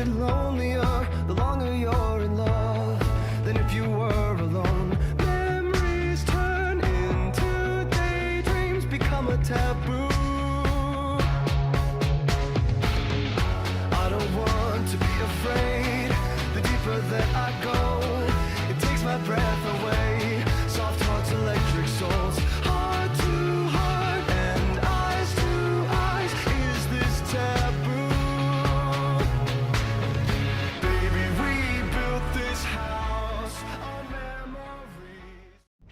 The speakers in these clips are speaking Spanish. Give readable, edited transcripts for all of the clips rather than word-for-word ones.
get lonelier the longer you're in love than if you were alone. Memories turn into daydreams, become a taboo. I don't want to be afraid. The deeper that I go, it takes my breath away. Soft hearts, electric souls, heart to heart and eyes to eyes. Is this taboo? Baby, we built this house on memories.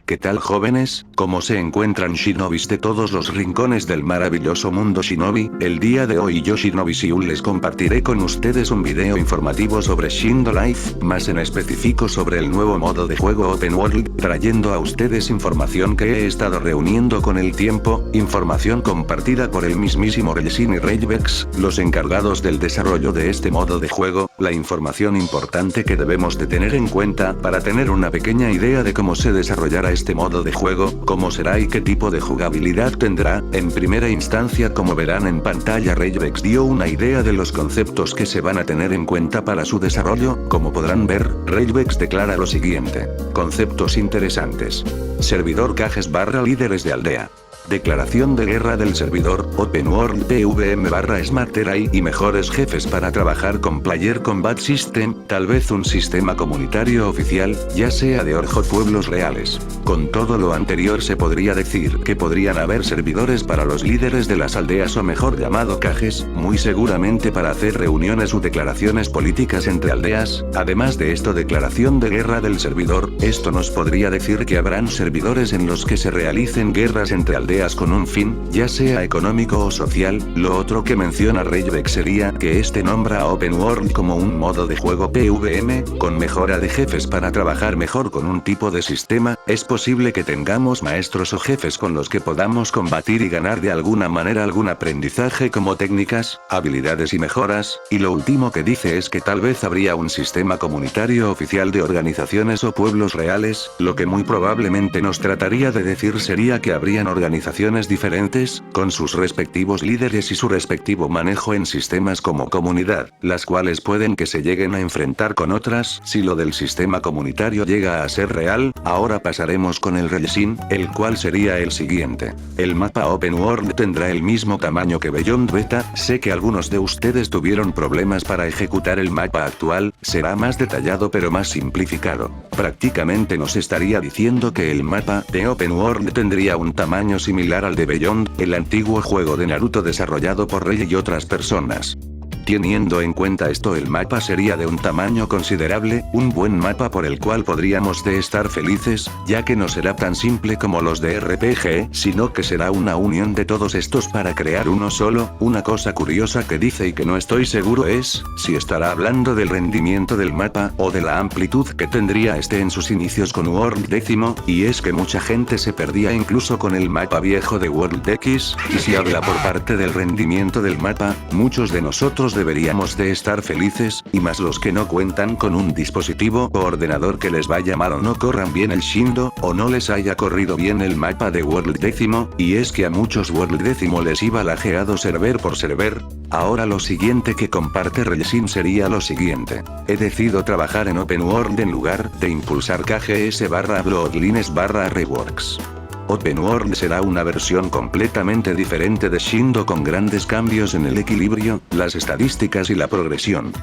¿Qué tal, jóvenes? ¿Cómo se encuentran shinobis de todos los rincones del maravilloso mundo shinobi? El día de hoy yo, Shinobi Siul, les compartiré con ustedes un video informativo sobre Shindo Life, más en específico sobre el nuevo modo de juego Open World, trayendo a ustedes información que he estado reuniendo con el tiempo, información compartida por el mismísimo Relsin y Ragevex, los encargados del desarrollo de este modo de juego, la información importante que debemos de tener en cuenta para tener una pequeña idea de cómo se desarrollará este modo de juego, cómo será y qué tipo de jugabilidad tendrá. En primera instancia, como verán en pantalla, Ragevex dio una idea de los conceptos que se van a tener en cuenta para su desarrollo. Como podrán ver, Ragevex declara lo siguiente: conceptos interesantes. Servidor cajes / líderes de aldea. Declaración de guerra del servidor, Open World PVM / Smart Terrain y mejores jefes para trabajar con Player Combat System, tal vez un sistema comunitario oficial, ya sea de Orjo pueblos reales. Con todo lo anterior se podría decir que podrían haber servidores para los líderes de las aldeas, o mejor llamado cajes, muy seguramente para hacer reuniones u declaraciones políticas entre aldeas. Además de esto, declaración de guerra del servidor, esto nos podría decir que habrán servidores en los que se realicen guerras entre aldeas con un fin, ya sea económico o social. Lo otro que menciona Ragevex sería que este nombra a Open World como un modo de juego PVM, con mejora de jefes para trabajar mejor con un tipo de sistema. Es posible que tengamos maestros o jefes con los que podamos combatir y ganar de alguna manera algún aprendizaje como técnicas, habilidades y mejoras. Y lo último que dice es que tal vez habría un sistema comunitario oficial de organizaciones o pueblos reales. Lo que muy probablemente nos trataría de decir sería que habrían organizaciones diferentes, con sus respectivos líderes y su respectivo manejo en sistemas como comunidad, las cuales pueden que se lleguen a enfrentar con otras. Si lo del sistema comunitario llega a ser real, ahora pasaremos con el Relsin, el cual sería el siguiente. El mapa Open World tendrá el mismo tamaño que Beyond Beta. Sé que algunos de ustedes tuvieron problemas para ejecutar el mapa actual, será más detallado pero más simplificado. Prácticamente nos estaría diciendo que el mapa de Open World tendría un tamaño similar al de Beyond, el antiguo juego de Naruto desarrollado por Rei y otras personas. Teniendo en cuenta esto, el mapa sería de un tamaño considerable, un buen mapa por el cual podríamos de estar felices, ya que no será tan simple como los de RPG, sino que será una unión de todos estos para crear uno solo. Una cosa curiosa que dice y que no estoy seguro es, si estará hablando del rendimiento del mapa, o de la amplitud que tendría este en sus inicios con World X, y es que mucha gente se perdía incluso con el mapa viejo de World X, y si habla por parte del rendimiento del mapa, muchos de nosotros deberíamos de estar felices, y más los que no cuentan con un dispositivo o ordenador que les vaya mal o no corran bien el Shindo, o no les haya corrido bien el mapa de World X, y es que a muchos World X les iba lagueado server por server. Ahora lo siguiente que comparte Relsin sería lo siguiente: he decidido trabajar en Open World en lugar de impulsar KGS / Bloodlines / Reworks. Open World será una versión completamente diferente de Shindo, con grandes cambios en el equilibrio, las estadísticas y la progresión.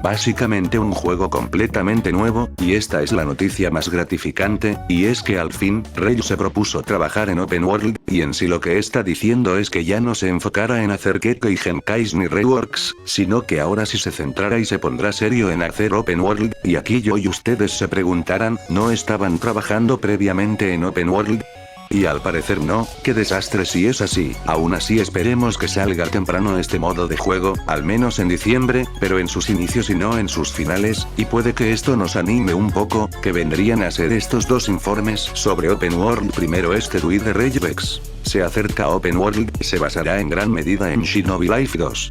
Básicamente un juego completamente nuevo, y esta es la noticia más gratificante, y es que al fin, Rei se propuso trabajar en Open World, y en sí lo que está diciendo es que ya no se enfocara en hacer Keke y Genkais ni Reworks, sino que ahora sí se centrará y se pondrá serio en hacer Open World. Y aquí yo y ustedes se preguntarán, ¿no estaban trabajando previamente en Open World? Y al parecer no. Qué desastre si es así. Aún así esperemos que salga temprano este modo de juego, al menos en diciembre, pero en sus inicios y no en sus finales, y puede que esto nos anime un poco, que vendrían a ser estos dos informes sobre Open World. Primero este tweet de Ragevex. Se acerca Open World, se basará en gran medida en Shinobi Life 2.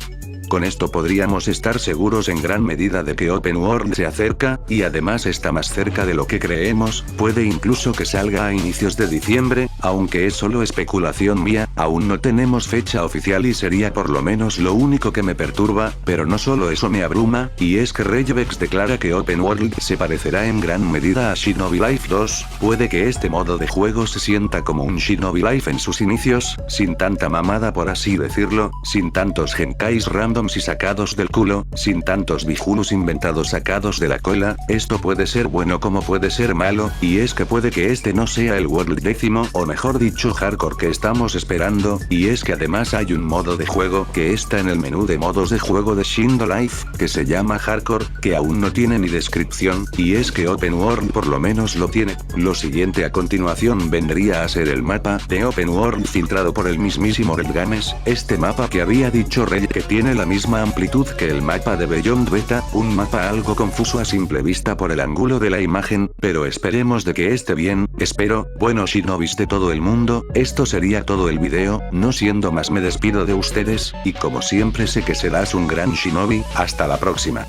Con esto podríamos estar seguros en gran medida de que Open World se acerca, y además está más cerca de lo que creemos, puede incluso que salga a inicios de diciembre, aunque es solo especulación mía, aún no tenemos fecha oficial y sería por lo menos lo único que me perturba, pero no solo eso me abruma, y es que Regevex declara que Open World se parecerá en gran medida a Shinobi Life 2, puede que este modo de juego se sienta como un Shinobi Life en sus inicios, sin tanta mamada por así decirlo, sin tantos genkais randoms y sacados del culo, sin tantos bijunus inventados sacados de la cola, esto puede ser bueno como puede ser malo, y es que puede que este no sea el World 10, o mejor dicho hardcore que estamos esperando, y es que además hay un modo de juego que está en el menú de modos de juego de Shindo Life, que se llama Hardcore, que aún no tiene ni descripción, y es que Open World por lo menos lo tiene. Lo siguiente a continuación vendría a ser el mapa de Open World filtrado por el mismísimo Red Games, este mapa que había dicho Rey que tiene la misma amplitud que el mapa de Beyond Beta, un mapa algo confuso a simple vista por el ángulo de la imagen, pero esperemos de que esté bien, espero. Bueno shinobis de todo el mundo, esto sería todo el video, no siendo más me despido de ustedes, y como siempre sé que serás un gran shinobi, hasta la próxima.